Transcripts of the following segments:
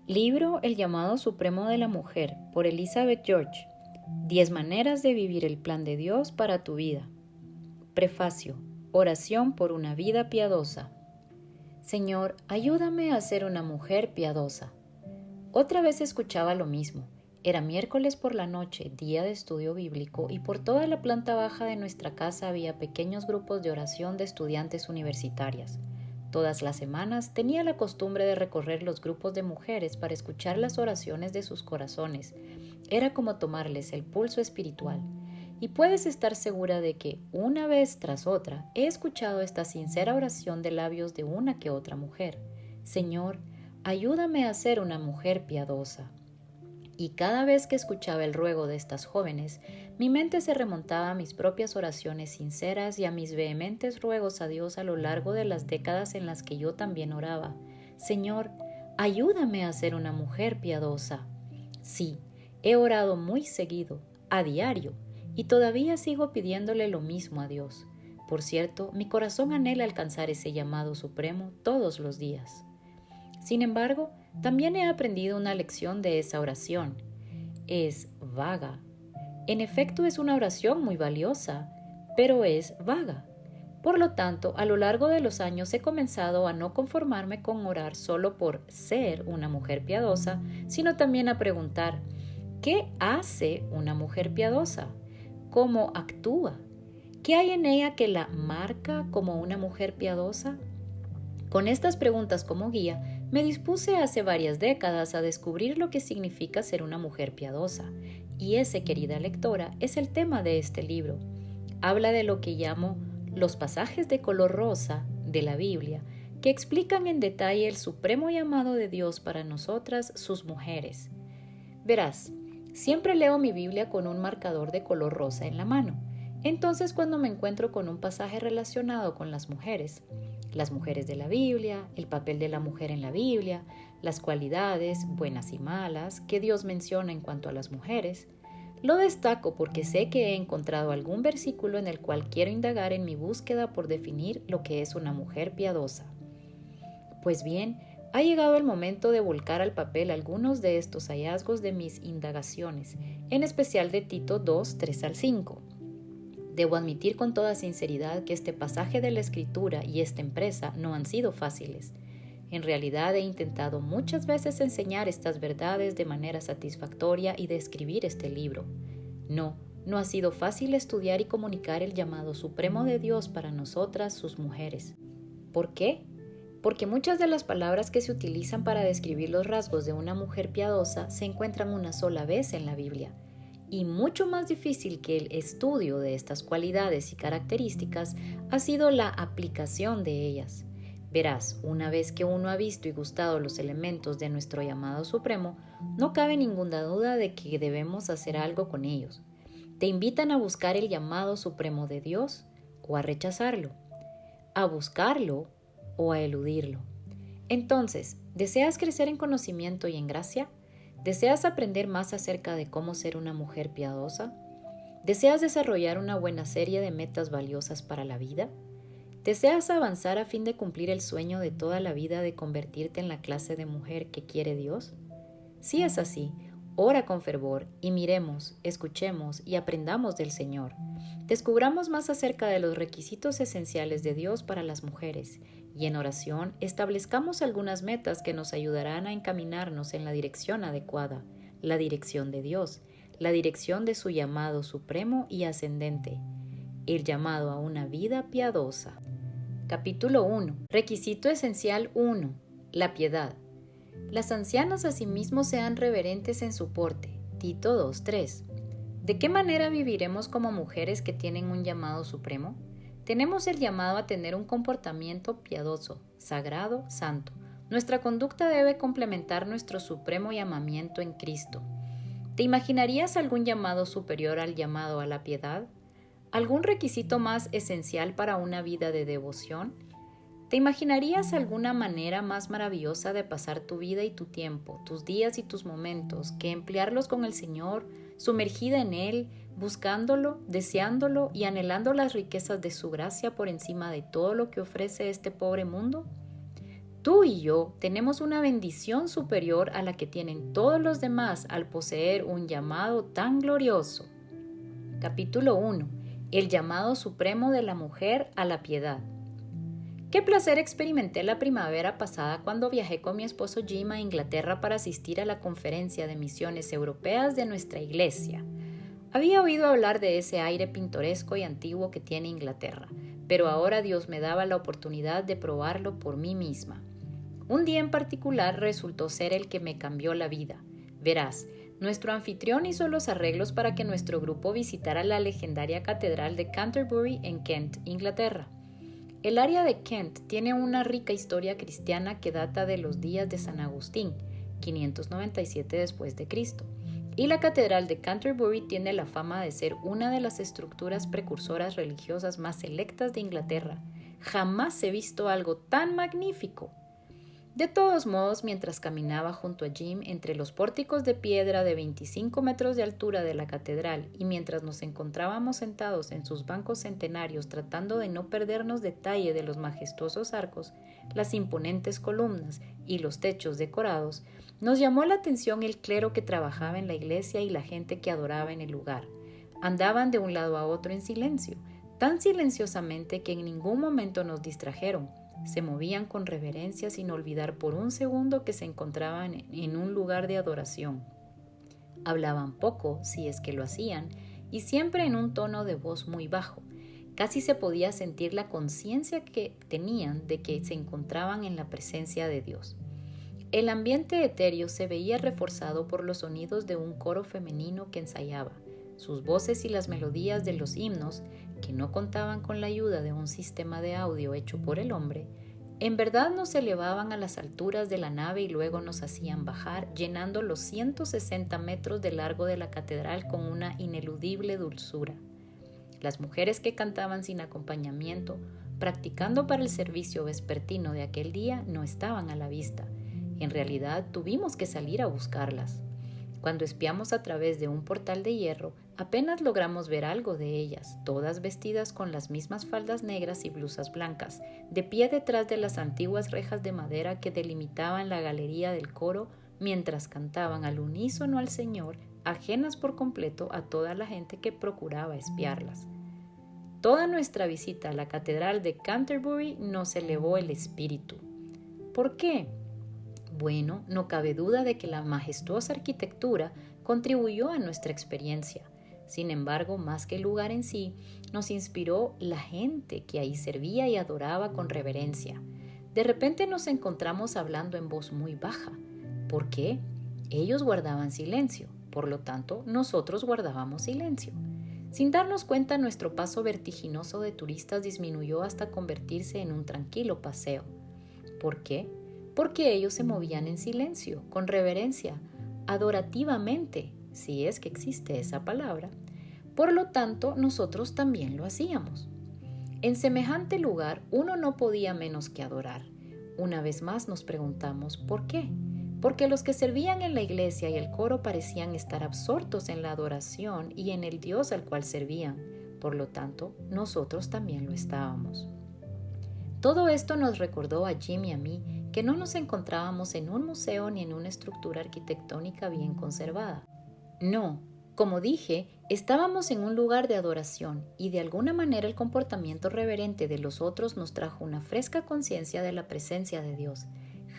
Libro El llamado supremo de la mujer, por Elizabeth George. 10 maneras de vivir el plan de Dios para tu vida. Prefacio. Oración por una vida piadosa. Señor, ayúdame a ser una mujer piadosa. Otra vez escuchaba lo mismo. Era miércoles por la noche, día de estudio bíblico, y por toda la planta baja de nuestra casa había pequeños grupos de oración de estudiantes universitarias. Todas las semanas tenía la costumbre de recorrer los grupos de mujeres para escuchar las oraciones de sus corazones. Era como tomarles el pulso espiritual. Y puedes estar segura de que, una vez tras otra, he escuchado esta sincera oración de labios de una que otra mujer. Señor, ayúdame a ser una mujer piadosa. Y cada vez que escuchaba el ruego de estas jóvenes, mi mente se remontaba a mis propias oraciones sinceras y a mis vehementes ruegos a Dios a lo largo de las décadas en las que yo también oraba. Señor, ayúdame a ser una mujer piadosa. Sí, he orado muy seguido, a diario, y todavía sigo pidiéndole lo mismo a Dios. Por cierto, mi corazón anhela alcanzar ese llamado supremo todos los días. Sin embargo, también he aprendido una lección de esa oración. Es vaga. En efecto, es una oración muy valiosa, pero es vaga. Por lo tanto, a lo largo de los años he comenzado a no conformarme con orar solo por ser una mujer piadosa, sino también a preguntar, ¿qué hace una mujer piadosa? ¿Cómo actúa? ¿Qué hay en ella que la marca como una mujer piadosa? Con estas preguntas como guía, me dispuse hace varias décadas a descubrir lo que significa ser una mujer piadosa, y ese, querida lectora, es el tema de este libro. Habla de lo que llamo los pasajes de color rosa de la Biblia, que explican en detalle el supremo llamado de Dios para nosotras, sus mujeres. Verás, siempre leo mi Biblia con un marcador de color rosa en la mano. Entonces, cuando me encuentro con un pasaje relacionado con las mujeres de la Biblia, el papel de la mujer en la Biblia, las cualidades, buenas y malas, que Dios menciona en cuanto a las mujeres, lo destaco porque sé que he encontrado algún versículo en el cual quiero indagar en mi búsqueda por definir lo que es una mujer piadosa. Pues bien, ha llegado el momento de volcar al papel algunos de estos hallazgos de mis indagaciones, en especial de Tito 2, 3 al 5. Debo admitir con toda sinceridad que este pasaje de la Escritura y esta empresa no han sido fáciles. En realidad he intentado muchas veces enseñar estas verdades de manera satisfactoria y de escribir este libro. No ha sido fácil estudiar y comunicar el llamado supremo de Dios para nosotras, sus mujeres. ¿Por qué? Porque muchas de las palabras que se utilizan para describir los rasgos de una mujer piadosa se encuentran una sola vez en la Biblia. Y mucho más difícil que el estudio de estas cualidades y características ha sido la aplicación de ellas. Verás, una vez que uno ha visto y gustado los elementos de nuestro llamado supremo, no cabe ninguna duda de que debemos hacer algo con ellos. Te invitan a buscar el llamado supremo de Dios o a rechazarlo, a buscarlo o a eludirlo. Entonces, ¿deseas crecer en conocimiento y en gracia? ¿Deseas aprender más acerca de cómo ser una mujer piadosa? ¿Deseas desarrollar una buena serie de metas valiosas para la vida? ¿Deseas avanzar a fin de cumplir el sueño de toda la vida de convertirte en la clase de mujer que quiere Dios? Si es así, ora con fervor y miremos, escuchemos y aprendamos del Señor. Descubramos más acerca de los requisitos esenciales de Dios para las mujeres y en oración establezcamos algunas metas que nos ayudarán a encaminarnos en la dirección adecuada, la dirección de Dios, la dirección de su llamado supremo y ascendente, el llamado a una vida piadosa. Capítulo 1. Requisito esencial 1. La piedad. Las ancianas asimismo sean reverentes en su porte. Tito 2:3. ¿De qué manera viviremos como mujeres que tienen un llamado supremo? Tenemos el llamado a tener un comportamiento piadoso, sagrado, santo. Nuestra conducta debe complementar nuestro supremo llamamiento en Cristo. ¿Te imaginarías algún llamado superior al llamado a la piedad? ¿Algún requisito más esencial para una vida de devoción? ¿Te imaginarías alguna manera más maravillosa de pasar tu vida y tu tiempo, tus días y tus momentos, que emplearlos con el Señor, sumergida en Él, buscándolo, deseándolo y anhelando las riquezas de su gracia por encima de todo lo que ofrece este pobre mundo? Tú y yo tenemos una bendición superior a la que tienen todos los demás al poseer un llamado tan glorioso. Capítulo 1. El llamado supremo de la mujer a la piedad. Qué placer experimenté la primavera pasada cuando viajé con mi esposo Jim a Inglaterra para asistir a la conferencia de misiones europeas de nuestra iglesia. Había oído hablar de ese aire pintoresco y antiguo que tiene Inglaterra, pero ahora Dios me daba la oportunidad de probarlo por mí misma. Un día en particular resultó ser el que me cambió la vida. Verás, nuestro anfitrión hizo los arreglos para que nuestro grupo visitara la legendaria catedral de Canterbury en Kent, Inglaterra. El área de Kent tiene una rica historia cristiana que data de los días de San Agustín, 597 después de Cristo. Y la catedral de Canterbury tiene la fama de ser una de las estructuras precursoras religiosas más selectas de Inglaterra. Jamás he visto algo tan magnífico. De todos modos, mientras caminaba junto a Jim entre los pórticos de piedra de 25 metros de altura de la catedral y mientras nos encontrábamos sentados en sus bancos centenarios tratando de no perdernos detalle de los majestuosos arcos, las imponentes columnas y los techos decorados, nos llamó la atención el clero que trabajaba en la iglesia y la gente que adoraba en el lugar. Andaban de un lado a otro en silencio, tan silenciosamente que en ningún momento nos distrajeron. Se movían con reverencia sin olvidar por un segundo que se encontraban en un lugar de adoración. Hablaban poco, si es que lo hacían, y siempre en un tono de voz muy bajo. Casi se podía sentir la conciencia que tenían de que se encontraban en la presencia de Dios. El ambiente etéreo se veía reforzado por los sonidos de un coro femenino que ensayaba. Sus voces y las melodías de los himnos, que no contaban con la ayuda de un sistema de audio hecho por el hombre, en verdad nos elevaban a las alturas de la nave y luego nos hacían bajar, llenando los 160 metros de largo de la catedral con una ineludible dulzura. Las mujeres que cantaban sin acompañamiento, practicando para el servicio vespertino de aquel día, no estaban a la vista. En realidad tuvimos que salir a buscarlas. Cuando espiamos a través de un portal de hierro, apenas logramos ver algo de ellas, todas vestidas con las mismas faldas negras y blusas blancas, de pie detrás de las antiguas rejas de madera que delimitaban la galería del coro mientras cantaban al unísono al Señor, ajenas por completo a toda la gente que procuraba espiarlas. Toda nuestra visita a la catedral de Canterbury nos elevó el espíritu. ¿Por qué? Bueno, no cabe duda de que la majestuosa arquitectura contribuyó a nuestra experiencia. Sin embargo, más que el lugar en sí, nos inspiró la gente que ahí servía y adoraba con reverencia. De repente nos encontramos hablando en voz muy baja. ¿Por qué? Ellos guardaban silencio, por lo tanto, nosotros guardábamos silencio. Sin darnos cuenta, nuestro paso vertiginoso de turistas disminuyó hasta convertirse en un tranquilo paseo. ¿Por qué? Porque ellos se movían en silencio, con reverencia, adorativamente, si es que existe esa palabra. Por lo tanto, nosotros también lo hacíamos. En semejante lugar, uno no podía menos que adorar. Una vez más nos preguntamos, ¿por qué? Porque los que servían en la iglesia y el coro parecían estar absortos en la adoración y en el Dios al cual servían. Por lo tanto, nosotros también lo estábamos. Todo esto nos recordó a Jim y a mí que no nos encontrábamos en un museo ni en una estructura arquitectónica bien conservada. No, como dije, estábamos en un lugar de adoración y de alguna manera el comportamiento reverente de los otros nos trajo una fresca conciencia de la presencia de Dios.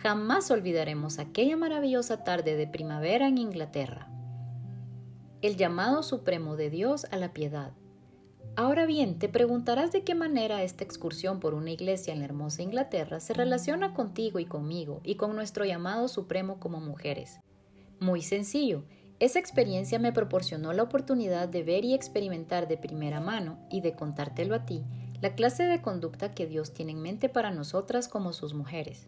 Jamás olvidaremos aquella maravillosa tarde de primavera en Inglaterra. El llamado supremo de Dios a la piedad. Ahora bien, te preguntarás de qué manera esta excursión por una iglesia en la hermosa Inglaterra se relaciona contigo y conmigo y con nuestro llamado supremo como mujeres. Muy sencillo, esa experiencia me proporcionó la oportunidad de ver y experimentar de primera mano y de contártelo a ti, la clase de conducta que Dios tiene en mente para nosotras como sus mujeres.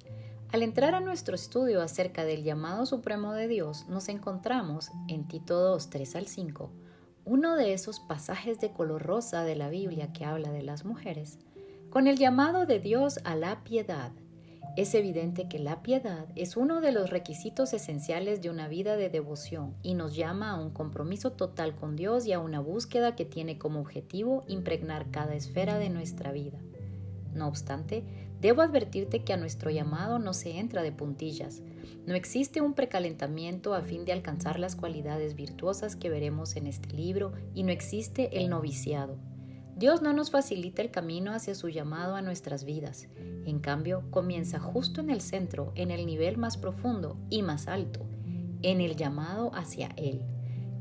Al entrar a nuestro estudio acerca del llamado supremo de Dios, nos encontramos en Tito 2, 3-5, uno de esos pasajes de color rosa de la Biblia que habla de las mujeres, con el llamado de Dios a la piedad. Es evidente que la piedad es uno de los requisitos esenciales de una vida de devoción y nos llama a un compromiso total con Dios y a una búsqueda que tiene como objetivo impregnar cada esfera de nuestra vida. No obstante, Debo advertirte que a nuestro llamado no se entra de puntillas. No existe un precalentamiento a fin de alcanzar las cualidades virtuosas que veremos en este libro y no existe el noviciado. Dios no nos facilita el camino hacia su llamado a nuestras vidas. En cambio, comienza justo en el centro, en el nivel más profundo y más alto, en el llamado hacia Él.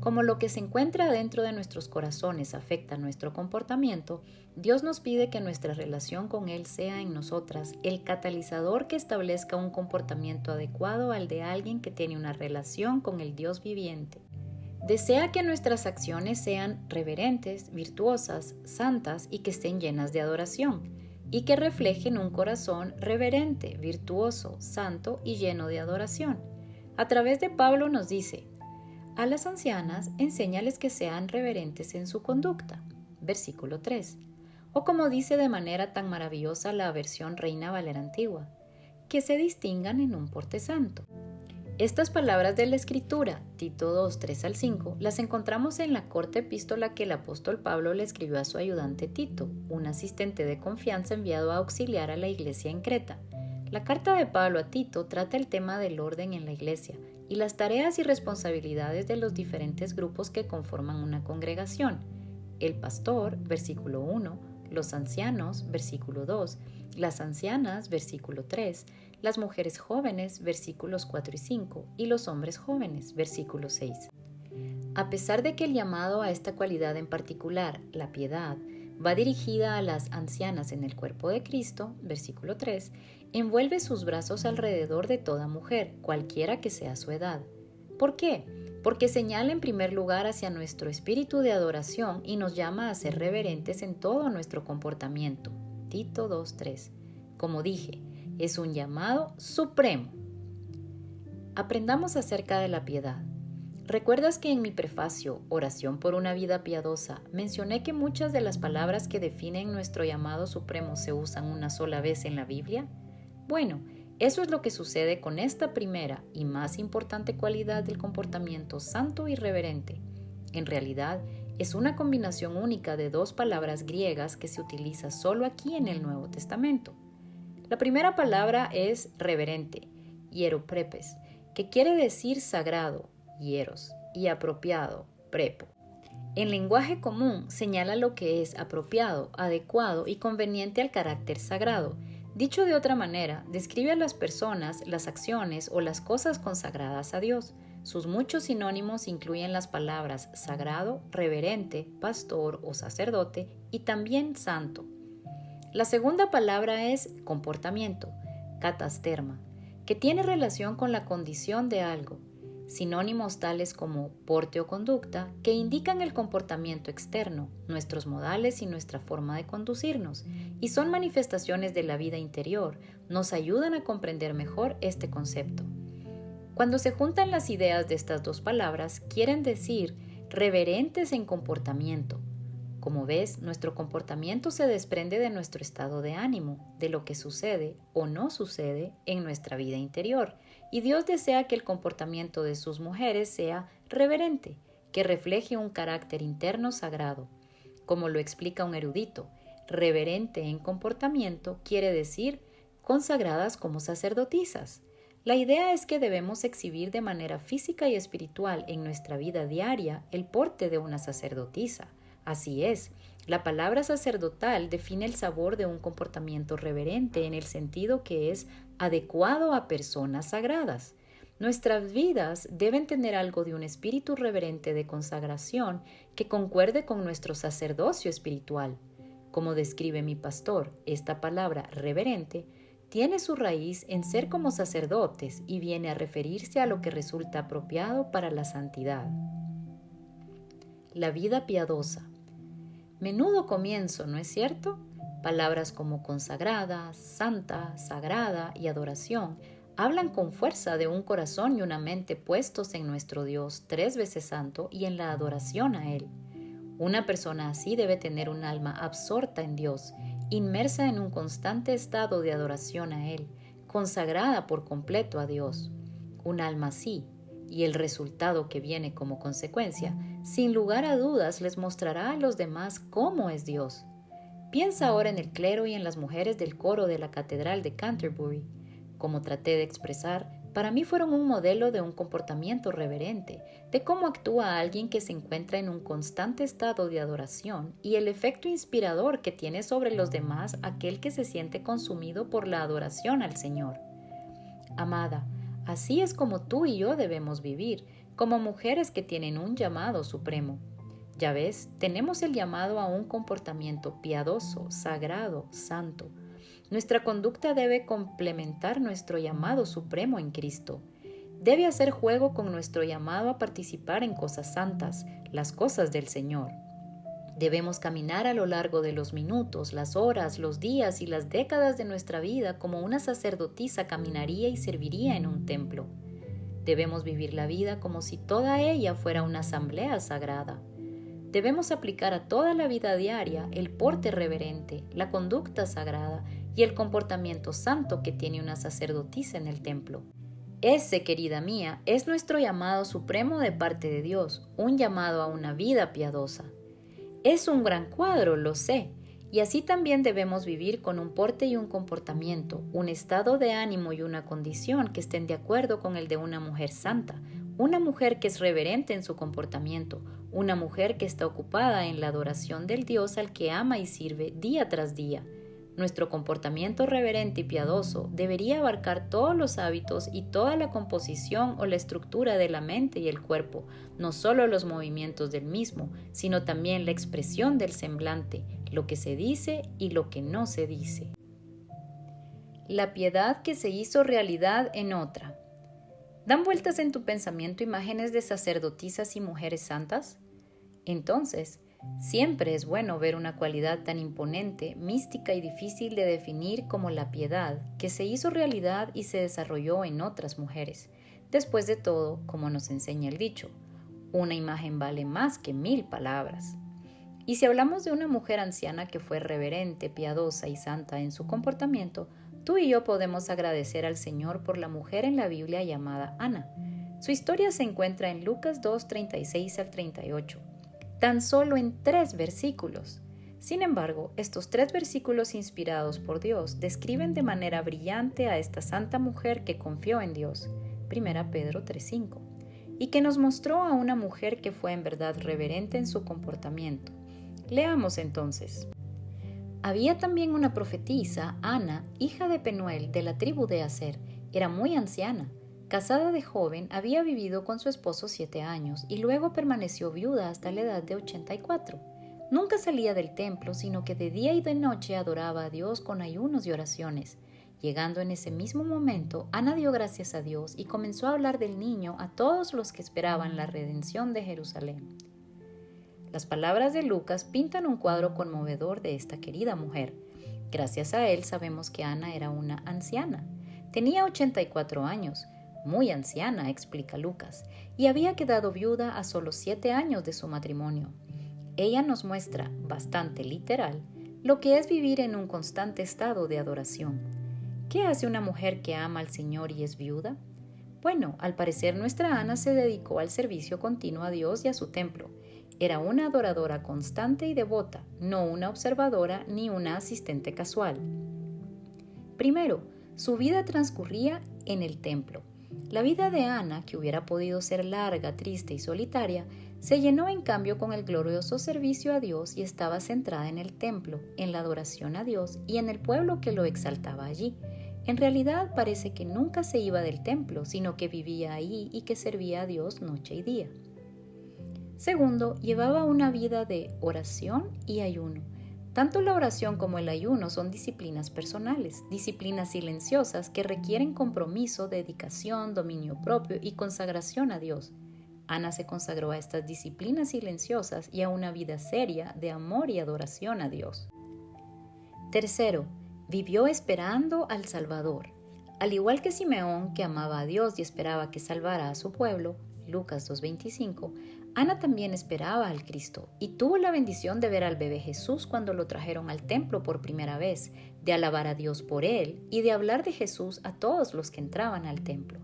Como lo que se encuentra dentro de nuestros corazones afecta nuestro comportamiento, Dios nos pide que nuestra relación con Él sea en nosotras el catalizador que establezca un comportamiento adecuado al de alguien que tiene una relación con el Dios viviente. Desea que nuestras acciones sean reverentes, virtuosas, santas y que estén llenas de adoración, y que reflejen un corazón reverente, virtuoso, santo y lleno de adoración. A través de Pablo nos dice: a las ancianas, enséñales que sean reverentes en su conducta. Versículo 3. O como dice de manera tan maravillosa la versión Reina Valera Antigua, que se distingan en un porte santo. Estas palabras de la Escritura, Tito 2, 3 al 5, las encontramos en la corta epístola que el apóstol Pablo le escribió a su ayudante Tito, un asistente de confianza enviado a auxiliar a la iglesia en Creta. La carta de Pablo a Tito trata el tema del orden en la iglesia y las tareas y responsabilidades de los diferentes grupos que conforman una congregación. El pastor, versículo 1, los ancianos, versículo 2, las ancianas, versículo 3, las mujeres jóvenes, versículos 4 y 5, y los hombres jóvenes, versículo 6. A pesar de que el llamado a esta cualidad en particular, la piedad, va dirigida a las ancianas en el cuerpo de Cristo, versículo 3, envuelve sus brazos alrededor de toda mujer, cualquiera que sea su edad. ¿Por qué? Porque señala en primer lugar hacia nuestro espíritu de adoración y nos llama a ser reverentes en todo nuestro comportamiento. Tito 2:3. Como dije, es un llamado supremo. Aprendamos acerca de la piedad. ¿Recuerdas que en mi prefacio, Oración por una vida piadosa, mencioné que muchas de las palabras que definen nuestro llamado supremo se usan una sola vez en la Biblia? Bueno, eso es lo que sucede con esta primera y más importante cualidad del comportamiento santo y reverente. En realidad, es una combinación única de dos palabras griegas que se utiliza solo aquí en el Nuevo Testamento. La primera palabra es reverente, hieroprepes, que quiere decir sagrado, hieros, y apropiado, prepo. En lenguaje común señala lo que es apropiado, adecuado y conveniente al carácter sagrado. Dicho de otra manera, describe a las personas, las acciones o las cosas consagradas a Dios. Sus muchos sinónimos incluyen las palabras sagrado, reverente, pastor o sacerdote y también santo. La segunda palabra es comportamiento, katasterma, que tiene relación con la condición de algo. Sinónimos tales como porte o conducta que indican el comportamiento externo, nuestros modales y nuestra forma de conducirnos, y son manifestaciones de la vida interior, nos ayudan a comprender mejor este concepto. Cuando se juntan las ideas de estas dos palabras, quieren decir reverentes en comportamiento. Como ves, nuestro comportamiento se desprende de nuestro estado de ánimo, de lo que sucede o no sucede en nuestra vida interior, y Dios desea que el comportamiento de sus mujeres sea reverente, que refleje un carácter interno sagrado. Como lo explica un erudito, reverente en comportamiento quiere decir consagradas como sacerdotisas. La idea es que debemos exhibir de manera física y espiritual en nuestra vida diaria el porte de una sacerdotisa. Así es, la palabra sacerdotal define el sabor de un comportamiento reverente en el sentido que es adecuado a personas sagradas. Nuestras vidas deben tener algo de un espíritu reverente de consagración que concuerde con nuestro sacerdocio espiritual. Como describe mi pastor, esta palabra reverente tiene su raíz en ser como sacerdotes y viene a referirse a lo que resulta apropiado para la santidad. La vida piadosa. Menudo comienzo, ¿no es cierto? Palabras como consagrada, santa, sagrada y adoración hablan con fuerza de un corazón y una mente puestos en nuestro Dios 3 veces santo y en la adoración a Él. Una persona así debe tener un alma absorta en Dios, inmersa en un constante estado de adoración a Él, consagrada por completo a Dios. Un alma así, y el resultado que viene como consecuencia, sin lugar a dudas les mostrará a los demás cómo es Dios. Piensa ahora en el clero y en las mujeres del coro de la Catedral de Canterbury. Como traté de expresar, para mí fueron un modelo de un comportamiento reverente, de cómo actúa alguien que se encuentra en un constante estado de adoración y el efecto inspirador que tiene sobre los demás aquel que se siente consumido por la adoración al Señor. Amada, así es como tú y yo debemos vivir, como mujeres que tienen un llamado supremo. Ya ves, tenemos el llamado a un comportamiento piadoso, sagrado, santo. Nuestra conducta debe complementar nuestro llamado supremo en Cristo. Debe hacer juego con nuestro llamado a participar en cosas santas, las cosas del Señor. Debemos caminar a lo largo de los minutos, las horas, los días y las décadas de nuestra vida como una sacerdotisa caminaría y serviría en un templo. Debemos vivir la vida como si toda ella fuera una asamblea sagrada. Debemos aplicar a toda la vida diaria el porte reverente, la conducta sagrada y el comportamiento santo que tiene una sacerdotisa en el templo. Ese, querida mía, es nuestro llamado supremo de parte de Dios, un llamado a una vida piadosa. Es un gran cuadro, lo sé, y así también debemos vivir con un porte y un comportamiento, un estado de ánimo y una condición que estén de acuerdo con el de una mujer santa, una mujer que es reverente en su comportamiento, una mujer que está ocupada en la adoración del Dios al que ama y sirve día tras día. Nuestro comportamiento reverente y piadoso debería abarcar todos los hábitos y toda la composición o la estructura de la mente y el cuerpo, no solo los movimientos del mismo, sino también la expresión del semblante, lo que se dice y lo que no se dice. La piedad que se hizo realidad en otra. ¿Dan vueltas en tu pensamiento imágenes de sacerdotisas y mujeres santas? Entonces, siempre es bueno ver una cualidad tan imponente, mística y difícil de definir como la piedad, que se hizo realidad y se desarrolló en otras mujeres. Después de todo, como nos enseña el dicho, una imagen vale más que 1000 palabras. Y si hablamos de una mujer anciana que fue reverente, piadosa y santa en su comportamiento, tú y yo podemos agradecer al Señor por la mujer en la Biblia llamada Ana. Su historia se encuentra en Lucas 2, 36 al 38, tan solo en 3 versículos. Sin embargo, estos 3 versículos inspirados por Dios describen de manera brillante a esta santa mujer que confió en Dios, 1 Pedro 3:5, y que nos mostró a una mujer que fue en verdad reverente en su comportamiento. Leamos entonces. Había también una profetisa, Ana, hija de Penuel, de la tribu de Aser. Era muy anciana. Casada de joven, había vivido con su esposo 7 años y luego permaneció viuda hasta la edad de 84. Nunca salía del templo, sino que de día y de noche adoraba a Dios con ayunos y oraciones. Llegando en ese mismo momento, Ana dio gracias a Dios y comenzó a hablar del niño a todos los que esperaban la redención de Jerusalén. Las palabras de Lucas pintan un cuadro conmovedor de esta querida mujer. Gracias a él sabemos que Ana era una anciana. Tenía 84 años, muy anciana, explica Lucas, y había quedado viuda a solo 7 años de su matrimonio. Ella nos muestra, bastante literal, lo que es vivir en un constante estado de adoración. ¿Qué hace una mujer que ama al Señor y es viuda? Bueno, al parecer nuestra Ana se dedicó al servicio continuo a Dios y a su templo. Era una adoradora constante y devota, no una observadora ni una asistente casual. Primero, su vida transcurría en el templo. La vida de Ana, que hubiera podido ser larga, triste y solitaria, se llenó en cambio con el glorioso servicio a Dios y estaba centrada en el templo, en la adoración a Dios y en el pueblo que lo exaltaba allí. En realidad parece que nunca se iba del templo, sino que vivía ahí y que servía a Dios noche y día. Segundo, llevaba una vida de oración y ayuno. Tanto la oración como el ayuno son disciplinas personales, disciplinas silenciosas que requieren compromiso, dedicación, dominio propio y consagración a Dios. Ana se consagró a estas disciplinas silenciosas y a una vida seria de amor y adoración a Dios. Tercero, vivió esperando al Salvador. Al igual que Simeón, que amaba a Dios y esperaba que salvara a su pueblo, Lucas 2:25, Ana también esperaba al Cristo y tuvo la bendición de ver al bebé Jesús cuando lo trajeron al templo por primera vez, de alabar a Dios por él y de hablar de Jesús a todos los que entraban al templo.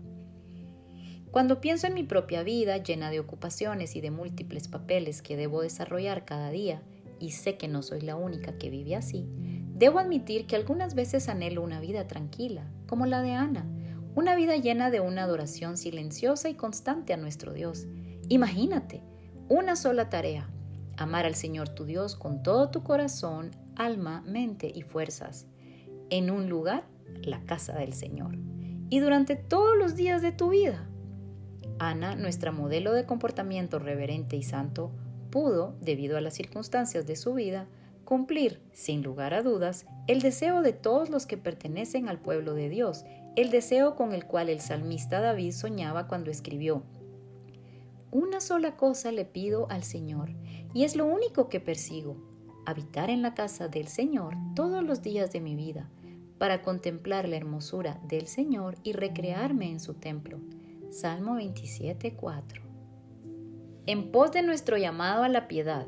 Cuando pienso en mi propia vida, llena de ocupaciones y de múltiples papeles que debo desarrollar cada día, y sé que no soy la única que vive así, debo admitir que algunas veces anhelo una vida tranquila, como la de Ana, una vida llena de una adoración silenciosa y constante a nuestro Dios. Imagínate, una sola tarea: amar al Señor tu Dios con todo tu corazón, alma, mente y fuerzas. En un lugar, la casa del Señor. Y durante todos los días de tu vida. Ana, nuestra modelo de comportamiento reverente y santo, pudo, debido a las circunstancias de su vida, cumplir, sin lugar a dudas, el deseo de todos los que pertenecen al pueblo de Dios, el deseo con el cual el salmista David soñaba cuando escribió: una sola cosa le pido al Señor, y es lo único que persigo: habitar en la casa del Señor todos los días de mi vida, para contemplar la hermosura del Señor y recrearme en su templo. Salmo 27:4. En pos de nuestro llamado a la piedad.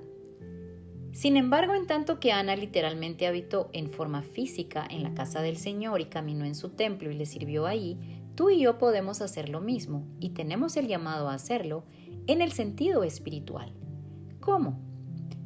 Sin embargo, en tanto que Ana literalmente habitó en forma física en la casa del Señor y caminó en su templo y le sirvió allí, tú y yo podemos hacer lo mismo, y tenemos el llamado a hacerlo en el sentido espiritual. ¿Cómo?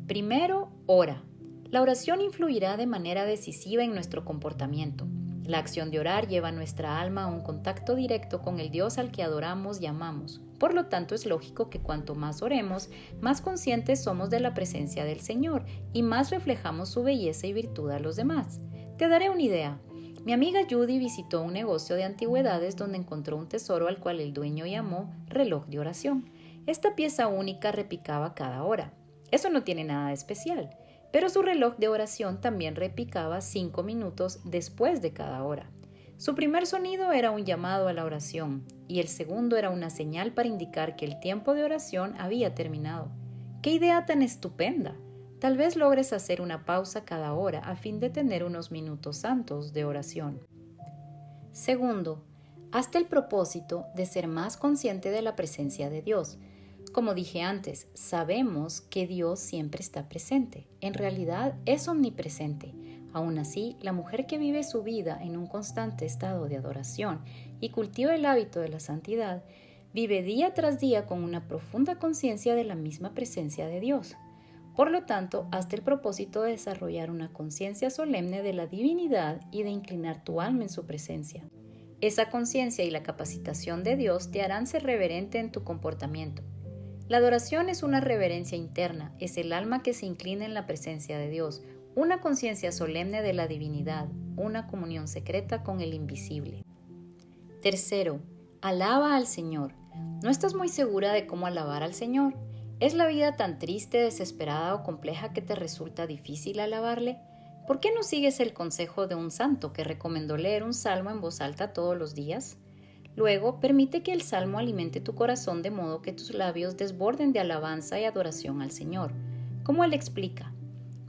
Primero, ora. La oración influirá de manera decisiva en nuestro comportamiento. La acción de orar lleva a nuestra alma a un contacto directo con el Dios al que adoramos y amamos. Por lo tanto, es lógico que cuanto más oremos, más conscientes somos de la presencia del Señor y más reflejamos su belleza y virtud a los demás. Te daré una idea. Mi amiga Judy visitó un negocio de antigüedades donde encontró un tesoro al cual el dueño llamó reloj de oración. Esta pieza única repicaba cada hora. Eso no tiene nada de especial. Pero su reloj de oración también repicaba 5 minutos después de cada hora. Su primer sonido era un llamado a la oración y el segundo era una señal para indicar que el tiempo de oración había terminado. ¡Qué idea tan estupenda! Tal vez logres hacer una pausa cada hora a fin de tener unos minutos santos de oración. Segundo, hazte el propósito de ser más consciente de la presencia de Dios. Como dije antes, sabemos que Dios siempre está presente. En realidad es omnipresente. Aún así, la mujer que vive su vida en un constante estado de adoración y cultiva el hábito de la santidad, vive día tras día con una profunda conciencia de la misma presencia de Dios. Por lo tanto, hazte el propósito de desarrollar una conciencia solemne de la divinidad y de inclinar tu alma en su presencia. Esa conciencia y la capacitación de Dios te harán ser reverente en tu comportamiento. La adoración es una reverencia interna, es el alma que se inclina en la presencia de Dios, una conciencia solemne de la divinidad, una comunión secreta con el invisible. Tercero, alaba al Señor. ¿No estás muy segura de cómo alabar al Señor? ¿Es la vida tan triste, desesperada o compleja que te resulta difícil alabarle? ¿Por qué no sigues el consejo de un santo que recomendó leer un salmo en voz alta todos los días? Luego, permite que el salmo alimente tu corazón de modo que tus labios desborden de alabanza y adoración al Señor. Como él explica,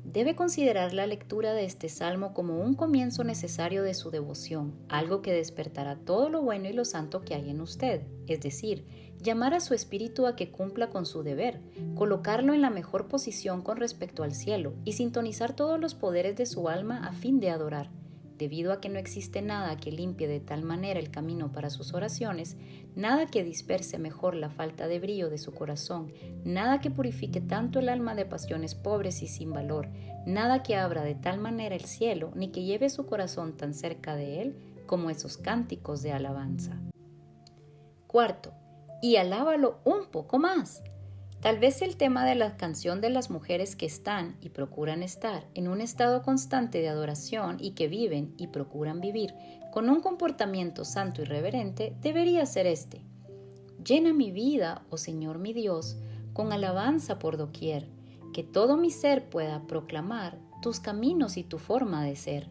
debe considerar la lectura de este salmo como un comienzo necesario de su devoción, algo que despertará todo lo bueno y lo santo que hay en usted, es decir, llamar a su espíritu a que cumpla con su deber, colocarlo en la mejor posición con respecto al cielo y sintonizar todos los poderes de su alma a fin de adorar. Debido a que no existe nada que limpie de tal manera el camino para sus oraciones, nada que disperse mejor la falta de brillo de su corazón, nada que purifique tanto el alma de pasiones pobres y sin valor, nada que abra de tal manera el cielo, ni que lleve su corazón tan cerca de él como esos cánticos de alabanza. Cuarto, y alábalo un poco más. Tal vez el tema de la canción de las mujeres que están y procuran estar en un estado constante de adoración y que viven y procuran vivir con un comportamiento santo y reverente debería ser este: llena mi vida, oh Señor mi Dios, con alabanza por doquier, que todo mi ser pueda proclamar tus caminos y tu forma de ser.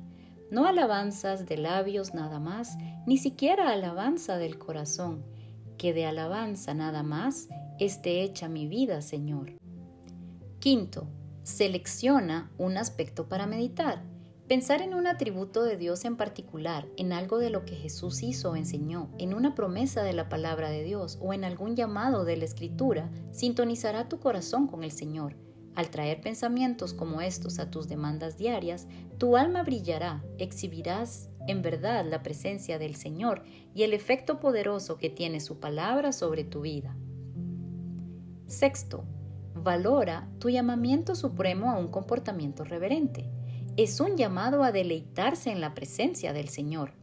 No alabanzas de labios nada más, ni siquiera alabanza del corazón, que de alabanza nada más esté hecha mi vida, Señor. Quinto, selecciona un aspecto para meditar. Pensar en un atributo de Dios en particular, en algo de lo que Jesús hizo o enseñó, en una promesa de la palabra de Dios o en algún llamado de la Escritura, sintonizará tu corazón con el Señor. Al traer pensamientos como estos a tus demandas diarias, tu alma brillará, exhibirás en verdad la presencia del Señor y el efecto poderoso que tiene su palabra sobre tu vida. Sexto, valora tu llamamiento supremo a un comportamiento reverente. Es un llamado a deleitarse en la presencia del Señor.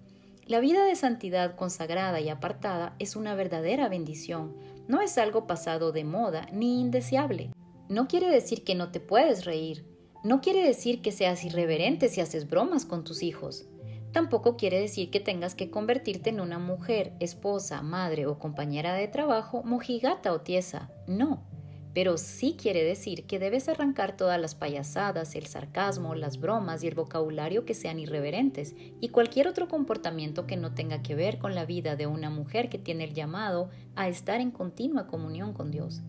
La vida de santidad consagrada y apartada es una verdadera bendición. No es algo pasado de moda ni indeseable. No quiere decir que no te puedes reír. No quiere decir que seas irreverente si haces bromas con tus hijos. Tampoco quiere decir que tengas que convertirte en una mujer, esposa, madre o compañera de trabajo mojigata o tiesa. No. Pero sí quiere decir que debes arrancar todas las payasadas, el sarcasmo, las bromas y el vocabulario que sean irreverentes y cualquier otro comportamiento que no tenga que ver con la vida de una mujer que tiene el llamado a estar en continua comunión con Dios.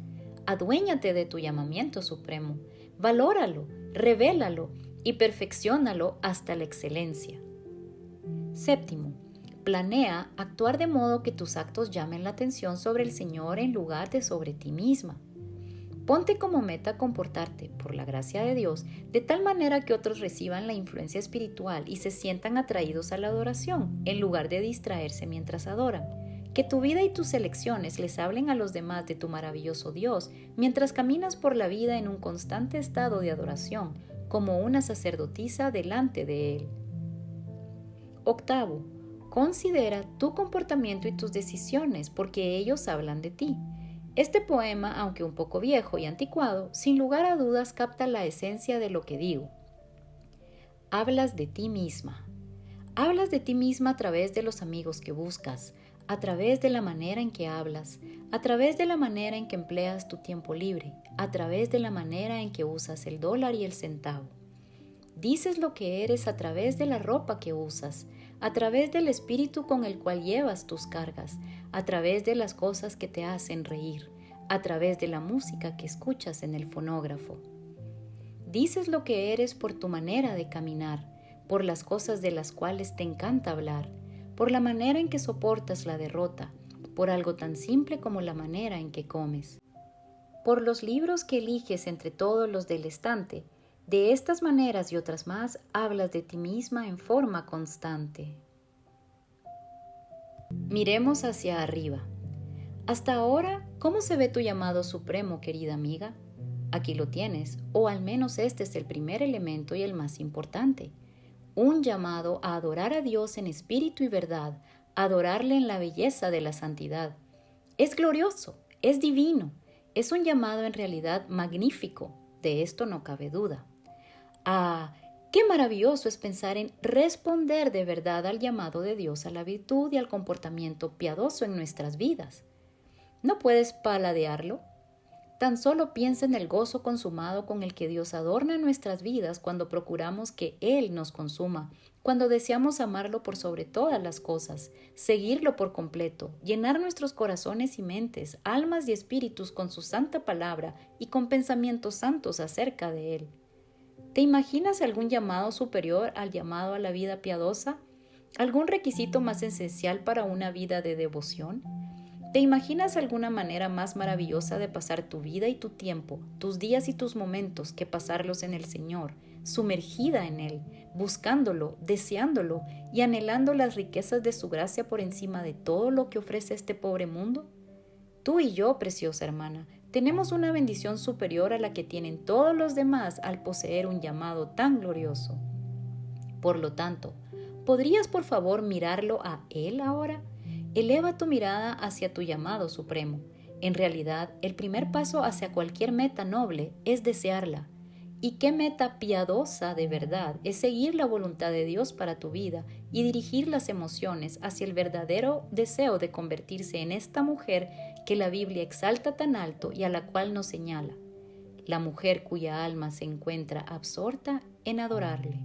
Aduéñate de tu llamamiento supremo, valóralo, revélalo y perfecciónalo hasta la excelencia. Séptimo, planea actuar de modo que tus actos llamen la atención sobre el Señor en lugar de sobre ti misma. Ponte como meta comportarte, por la gracia de Dios, de tal manera que otros reciban la influencia espiritual y se sientan atraídos a la adoración, en lugar de distraerse mientras adoran. Que tu vida y tus elecciones les hablen a los demás de tu maravilloso Dios, mientras caminas por la vida en un constante estado de adoración, como una sacerdotisa delante de Él. Octavo, considera tu comportamiento y tus decisiones, porque ellos hablan de ti. Este poema, aunque un poco viejo y anticuado, sin lugar a dudas capta la esencia de lo que digo. Hablas de ti misma. Hablas de ti misma a través de los amigos que buscas, a través de la manera en que hablas, a través de la manera en que empleas tu tiempo libre, a través de la manera en que usas el dólar y el centavo. Dices lo que eres a través de la ropa que usas, a través del espíritu con el cual llevas tus cargas, a través de las cosas que te hacen reír, a través de la música que escuchas en el fonógrafo. Dices lo que eres por tu manera de caminar, por las cosas de las cuales te encanta hablar, por la manera en que soportas la derrota, por algo tan simple como la manera en que comes, por los libros que eliges entre todos los del estante. De estas maneras y otras más, hablas de ti misma en forma constante. Miremos hacia arriba. Hasta ahora, ¿cómo se ve tu llamado supremo, querida amiga? Aquí lo tienes, o al menos este es el primer elemento y el más importante. Un llamado a adorar a Dios en espíritu y verdad, a adorarle en la belleza de la santidad. Es glorioso, es divino, es un llamado en realidad magnífico, de esto no cabe duda. ¡Ah! ¡Qué maravilloso es pensar en responder de verdad al llamado de Dios a la virtud y al comportamiento piadoso en nuestras vidas! ¿No puedes paladearlo? Tan solo piensa en el gozo consumado con el que Dios adorna nuestras vidas cuando procuramos que Él nos consuma, cuando deseamos amarlo por sobre todas las cosas, seguirlo por completo, llenar nuestros corazones y mentes, almas y espíritus con su santa palabra y con pensamientos santos acerca de Él. ¿Te imaginas algún llamado superior al llamado a la vida piadosa? ¿Algún requisito más esencial para una vida de devoción? ¿Te imaginas alguna manera más maravillosa de pasar tu vida y tu tiempo, tus días y tus momentos que pasarlos en el Señor, sumergida en Él, buscándolo, deseándolo y anhelando las riquezas de su gracia por encima de todo lo que ofrece este pobre mundo? Tú y yo, preciosa hermana, tenemos una bendición superior a la que tienen todos los demás al poseer un llamado tan glorioso. Por lo tanto, ¿podrías por favor mirarlo a Él ahora? Eleva tu mirada hacia tu llamado supremo. En realidad, el primer paso hacia cualquier meta noble es desearla. ¿Y qué meta piadosa de verdad es seguir la voluntad de Dios para tu vida y dirigir las emociones hacia el verdadero deseo de convertirse en esta mujer que la Biblia exalta tan alto y a la cual nos señala? La mujer cuya alma se encuentra absorta en adorarle.